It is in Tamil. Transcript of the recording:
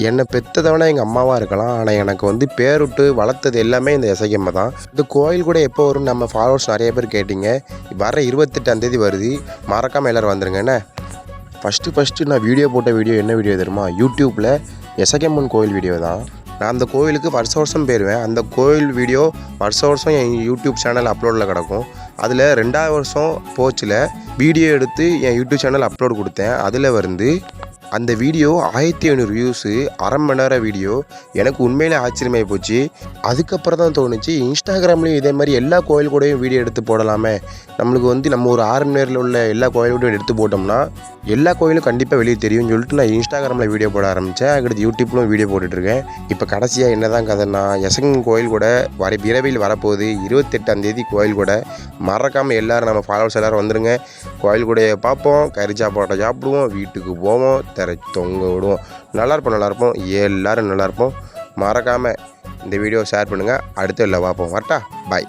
என்னை பெற்றதவனா எங்கள் அம்மாவாக இருக்கலாம். ஆனால் எனக்கு வந்து பேருட்டு வளர்த்தது எல்லாமே இந்த எசகியம்மா தான். இந்த கோயில் கூட எப்போ வரும் நம்ம ஃபாலோவர்ஸ் நிறைய பேர் கேட்டிங்க. வர 28ஆம் தேதி வருது. மறக்காமல் எல்லோரும் வந்துருங்க என்ன. ஃபஸ்ட்டு நான் வீடியோ போட்ட வீடியோ என்ன வீடியோ தெரியுமா? யூடியூப்பில் எசகியம்மன் கோயில் வீடியோ தான். நான் அந்த கோயிலுக்கு வருஷம் போயிடுவேன். அந்த கோயில் வீடியோ வருஷம் என் யூடியூப் சேனல் அப்லோடில் கிடக்கும். அதில் 2வது வருஷம் போச்சில் வீடியோ எடுத்து என் யூடியூப் சேனல் அப்லோடு கொடுத்தேன். அதில் வந்து அந்த வீடியோ 1500 வியூஸு, அரை மணி நேரம் வீடியோ. எனக்கு உண்மையிலே ஆச்சரியமாகி போச்சு. அதுக்கப்புறம் தான் தோணுச்சு, இன்ஸ்டாகிராம்லேயும் இதே மாதிரி எல்லா கோயில் கூடயும் வீடியோ எடுத்து போடலாமே. நம்மளுக்கு வந்து நம்ம ஒரு 6 மணி நேரத்தில் உள்ள எல்லா கோயிலோடையும் எடுத்து போட்டோம்னா எல்லா கோயிலும் கண்டிப்பாக வெளியே தெரியும்னு சொல்லிட்டு நான் இன்ஸ்டாகிராமில் வீடியோ போட ஆரம்பித்தேன். அடுத்து யூடியூப்லும் வீடியோ போட்டுட்ருக்கேன். இப்போ கடைசியாக என்ன தான் கதைன்னா, எசகியம்மன் கோயில் கூட விரைவில் வரப்போகுது. 28ஆம் தேதி கோயில் கூட. மறக்காமல் எல்லோரும் நம்ம ஃபாலோவர்ஸ் எல்லோரும் வந்துடுங்க. கோயில் கூடையை பார்ப்போம், கறி சாப்பாட்டை சாப்பிடுவோம், வீட்டுக்கு போவோம், தொங்க விடுவோம். நல்லாயிருப்போம். எல்லோரும் நல்லாயிருப்போம். மறக்காமல் இந்த வீடியோ ஷேர் பண்ணுங்கள். அடுத்த இல்லை பார்ப்போம். வரட்டா? பாய்.